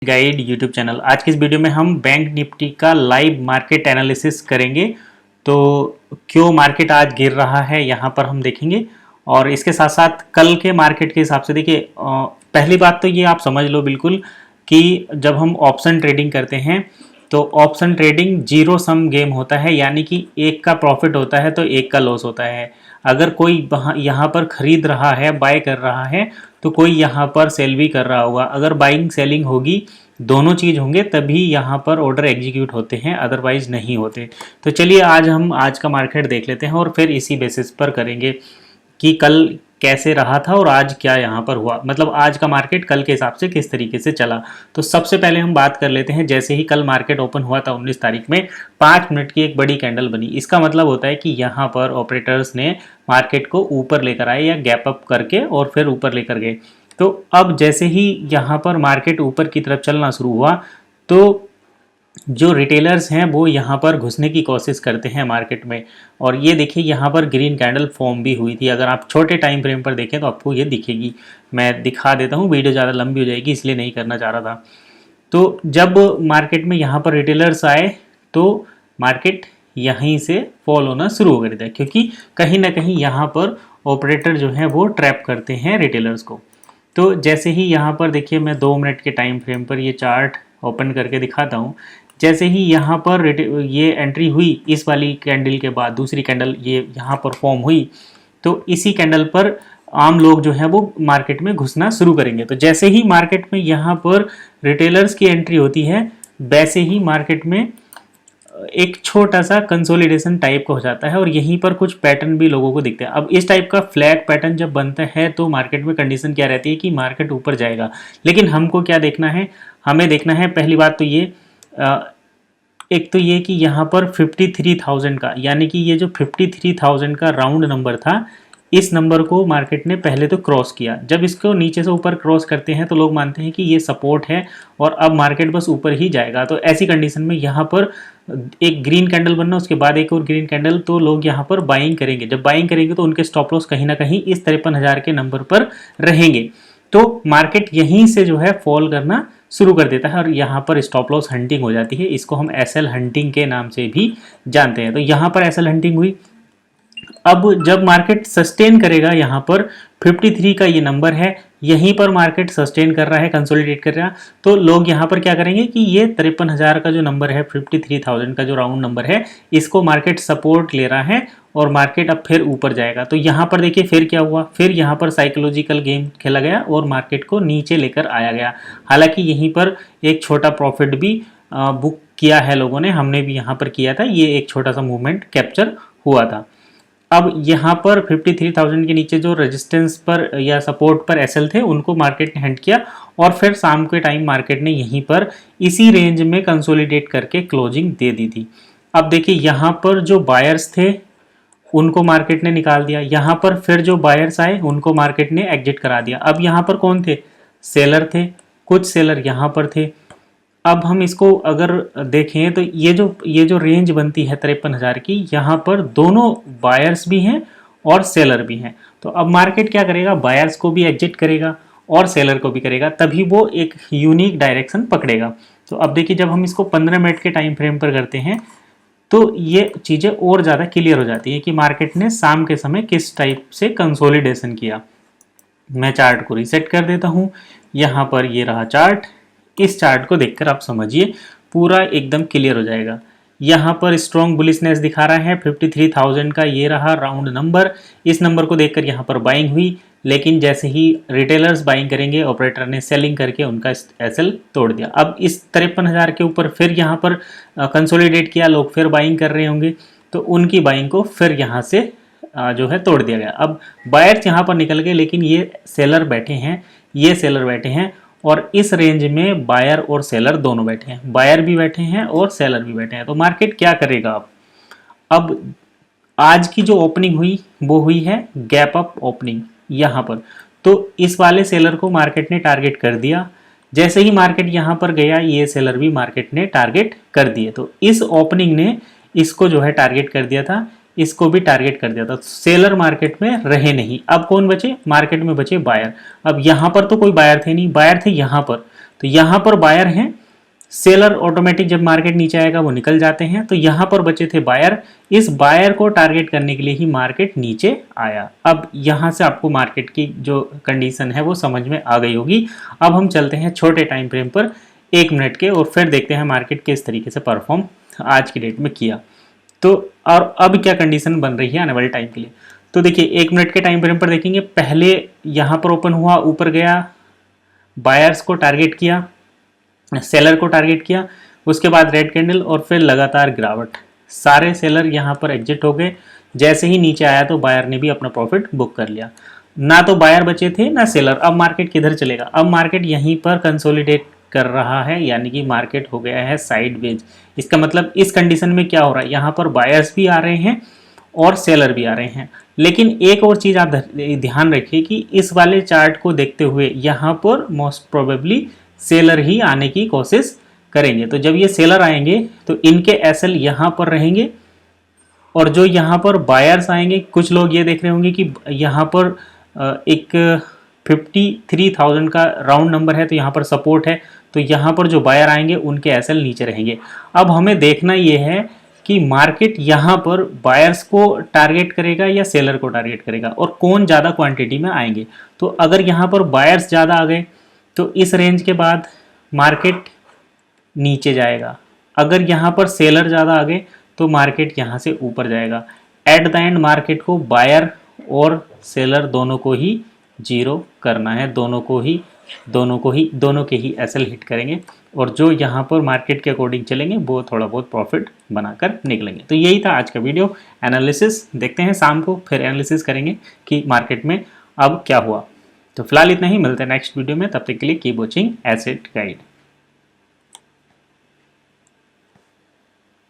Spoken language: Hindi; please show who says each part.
Speaker 1: Guide YouTube channel. आज की इस वीडियो में हम बैंक निफ्टी का लाइव मार्केट एनालिसिस करेंगे। तो क्यों मार्केट आज गिर रहा है यहाँ पर हम देखेंगे, और इसके साथ साथ कल के मार्केट के हिसाब से देखिए, पहली बात तो ये आप समझ लो बिल्कुल कि जब हम ऑप्शन ट्रेडिंग करते हैं तो option trading zero sum game होता है, यानी कि एक का प्रॉफिट होता है तो एक का लॉस होता है। अगर कोई यहाँ पर खरीद रहा है, बाय कर रहा है, तो कोई यहाँ पर सेल भी कर रहा होगा। अगर बाइंग सेलिंग होगी, दोनों चीज़ होंगे तभी यहाँ पर ऑर्डर एग्जीक्यूट होते हैं, अदरवाइज नहीं होते। तो चलिए आज हम आज का मार्केट देख लेते हैं और फिर इसी बेसिस पर करेंगे कि कल कैसे रहा था और आज क्या यहाँ पर हुआ, मतलब आज का मार्केट कल के हिसाब से किस तरीके से चला। तो सबसे पहले हम बात कर लेते हैं, जैसे ही कल मार्केट ओपन हुआ था 19 तारीख में 5 मिनट की एक बड़ी कैंडल बनी। इसका मतलब होता है कि यहाँ पर ऑपरेटर्स ने मार्केट को ऊपर लेकर आए या गैप अप करके और फिर ऊपर लेकर गए। तो अब जैसे ही यहाँ पर मार्केट ऊपर की तरफ चलना शुरू हुआ तो जो रिटेलर्स हैं वो यहाँ पर घुसने की कोशिश करते हैं मार्केट में। और ये देखिए यहाँ पर ग्रीन कैंडल फॉर्म भी हुई थी। अगर आप छोटे टाइम फ्रेम पर देखें तो आपको ये दिखेगी। मैं दिखा देता हूँ, वीडियो ज़्यादा लंबी हो जाएगी इसलिए नहीं करना चाह रहा था। तो जब मार्केट में यहाँ पर रिटेलर्स आए तो मार्केट यहीं से फॉल होना शुरू हो गया था, क्योंकि कहीं ना कहीं यहाँ पर ऑपरेटर जो है वो ट्रैप करते हैं रिटेलर्स को। तो जैसे ही यहाँ पर देखिए, मैं 2 मिनट के टाइम फ्रेम पर ये चार्ट ओपन करके दिखाता हूँ। जैसे ही यहाँ पर ये एंट्री हुई, इस वाली कैंडल के बाद दूसरी कैंडल ये यहाँ पर फॉर्म हुई, तो इसी कैंडल पर आम लोग जो है वो मार्केट में घुसना शुरू करेंगे। तो जैसे ही मार्केट में यहाँ पर रिटेलर्स की एंट्री होती है, वैसे ही मार्केट में एक छोटा सा कंसोलिडेशन टाइप का हो जाता है और यहीं पर कुछ पैटर्न भी लोगों को दिखते हैं। अब इस टाइप का फ्लैग पैटर्न जब बनता है तो मार्केट में कंडीशन क्या रहती है कि मार्केट ऊपर जाएगा। लेकिन हमको क्या देखना है, हमें देखना है पहली बात तो ये, एक तो ये कि यहाँ पर 53,000 का, यानी कि ये जो 53,000 का राउंड नंबर था, इस नंबर को मार्केट ने पहले तो क्रॉस किया। जब इसको नीचे से ऊपर क्रॉस करते हैं तो लोग मानते हैं कि ये सपोर्ट है और अब मार्केट बस ऊपर ही जाएगा। तो ऐसी कंडीशन में यहाँ पर एक ग्रीन कैंडल बनना, उसके बाद एक और ग्रीन कैंडल, तो लोग यहाँ पर बाइंग करेंगे। जब बाइंग करेंगे तो उनके स्टॉप लॉस कहीं ना कहीं इस 53,000 के नंबर पर रहेंगे। तो मार्केट यहीं से जो है फॉल करना शुरू कर देता है और यहाँ पर स्टॉप लॉस हंटिंग हो जाती है। इसको हम एसएल हंटिंग के नाम से भी जानते हैं। तो यहाँ पर एसएल हंटिंग हुई। अब जब मार्केट सस्टेन करेगा, यहाँ पर 53 का ये नंबर है, यहीं पर मार्केट सस्टेन कर रहा है, कंसोलिडेट कर रहा है, तो लोग यहाँ पर क्या करेंगे कि ये 53,000 का जो नंबर है, 53,000 का जो राउंड नंबर है, इसको मार्केट सपोर्ट ले रहा है और मार्केट अब फिर ऊपर जाएगा। तो यहाँ पर देखिए फिर क्या हुआ, फिर यहाँ पर साइकोलॉजिकल गेम खेला गया और मार्केट को नीचे लेकर आया गया। हालांकि यहीं पर एक छोटा प्रॉफिट भी बुक किया है लोगों ने, हमने भी यहाँ पर किया था, ये एक छोटा सा मूवमेंट कैप्चर हुआ था। अब यहाँ पर 53,000 के नीचे जो रेजिस्टेंस पर या सपोर्ट पर एसएल थे, उनको मार्केट ने हंट किया और फिर शाम के टाइम मार्केट ने यहीं पर इसी रेंज में कंसोलिडेट करके क्लोजिंग दे दी थी। अब देखिए यहाँ पर जो बायर्स थे उनको मार्केट ने निकाल दिया, यहाँ पर फिर जो बायर्स आए उनको मार्केट ने एग्जिट करा दिया। अब यहाँ पर कौन थे, सेलर थे, कुछ सेलर यहाँ पर थे। अब हम इसको अगर देखें तो ये जो रेंज बनती है 53,000 की, यहाँ पर दोनों बायर्स भी हैं और सेलर भी हैं। तो अब मार्केट क्या करेगा, बायर्स को भी एग्जिट करेगा और सेलर को भी करेगा, तभी वो एक यूनिक डायरेक्शन पकड़ेगा। तो अब देखिए जब हम इसको 15 मिनट के टाइम फ्रेम पर करते हैं तो ये चीज़ें और ज़्यादा क्लियर हो जाती है कि मार्केट ने शाम के समय किस टाइप से कंसोलिडेशन किया। मैं चार्ट को रीसेट कर देता हूँ। यहाँ पर ये रहा चार्ट, इस चार्ट को देखकर आप समझिए पूरा एकदम क्लियर हो जाएगा। यहाँ पर स्ट्रॉन्ग बुलिशनेस दिखा रहा है, 53,000 का ये रहा राउंड नंबर। इस नंबर को देखकर यहाँ पर बाइंग हुई, लेकिन जैसे ही रिटेलर्स बाइंग करेंगे, ऑपरेटर ने सेलिंग करके उनका एसएल तोड़ दिया। अब इस 53,000 के ऊपर फिर यहाँ पर कंसोलिडेट किया, लोग फिर बाइंग कर रहे होंगे, तो उनकी बाइंग को फिर यहाँ से जो है तोड़ दिया गया। अब बायर्स यहाँ पर निकल गए, लेकिन ये सेलर बैठे हैं, ये सेलर बैठे हैं और इस रेंज में बायर और सेलर दोनों बैठे हैं, बायर भी बैठे हैं और सेलर भी बैठे हैं। तो मार्केट क्या करेगा अब आज की जो ओपनिंग हुई वो हुई है गैप अप ओपनिंग यहाँ पर। तो इस वाले सेलर को मार्केट ने टारगेट कर दिया। जैसे ही मार्केट यहाँ पर गया, ये सेलर भी मार्केट ने टारगेट कर दिए। तो इस ओपनिंग ने इसको जो है टारगेट कर दिया था, इसको भी टारगेट कर दिया था। सेलर मार्केट में रहे नहीं। अब कौन बचे, मार्केट में बचे बायर। अब यहाँ पर तो कोई बायर थे नहीं, बायर थे यहाँ पर। तो यहाँ पर बायर हैं, सेलर ऑटोमेटिक जब मार्केट नीचे आएगा वो निकल जाते हैं। तो यहाँ पर बचे थे बायर, इस बायर को टारगेट करने के लिए ही मार्केट नीचे आया। अब यहाँ से आपको मार्केट की जो कंडीशन है वो समझ में आ गई होगी। अब हम चलते हैं छोटे टाइम फ्रेम पर 1 मिनट के, और फिर देखते हैं मार्केट किस तरीके से परफॉर्म आज की डेट में किया। तो और अब क्या कंडीशन बन रही है आने वाले टाइम के लिए। तो देखिए 1 मिनट के टाइम फ्रेम पर देखेंगे, पहले यहाँ पर ओपन हुआ, ऊपर गया, बायर्स को टारगेट किया, सेलर को टारगेट किया, उसके बाद रेड कैंडल और फिर लगातार गिरावट। सारे सेलर यहाँ पर एग्जिट हो गए। जैसे ही नीचे आया तो बायर ने भी अपना प्रॉफिट बुक कर लिया। ना तो बायर बचे थे ना सेलर। अब मार्केट किधर चलेगा? अब मार्केट यहीं पर कंसोलिडेट कर रहा है, यानी कि मार्केट हो गया है साइडवेज। इसका मतलब इस कंडीशन में क्या हो रहा है, यहाँ पर बायर्स भी आ रहे हैं और सेलर भी आ रहे हैं। लेकिन एक और चीज़ आप ध्यान रखिए कि इस वाले चार्ट को देखते हुए यहाँ पर मोस्ट प्रोबेबली सेलर ही आने की कोशिश करेंगे। तो जब ये सेलर आएंगे तो इनके एसएल यहाँ पर रहेंगे, और जो यहाँ पर बायर्स आएंगे, कुछ लोग ये देख रहे होंगे कि यहाँ पर एक 53,000 का राउंड नंबर है, तो यहाँ पर सपोर्ट है, तो यहाँ पर जो बायर आएंगे उनके एसएल नीचे रहेंगे। अब हमें देखना ये है कि मार्केट यहाँ पर बायर्स को टारगेट करेगा या सेलर को टारगेट करेगा, और कौन ज़्यादा क्वांटिटी में आएंगे। तो अगर यहाँ पर बायर्स ज़्यादा आ गए तो इस रेंज के बाद मार्केट नीचे जाएगा। अगर यहाँ पर सेलर ज़्यादा आ गए तो मार्केट यहाँ से ऊपर जाएगा। एट द एंड मार्केट को बायर और सेलर दोनों को ही जीरो करना है, दोनों के ही एसएल हिट करेंगे, और जो यहाँ पर मार्केट के अकॉर्डिंग चलेंगे वो थोड़ा बहुत प्रॉफिट बनाकर निकलेंगे। तो यही था आज का वीडियो एनालिसिस। देखते हैं शाम को फिर एनालिसिस करेंगे कि मार्केट में अब क्या हुआ। तो फिलहाल इतना ही, मिलते हैं नेक्स्ट वीडियो में। तब तक के लिए कीप वॉचिंग एसेट गाइड।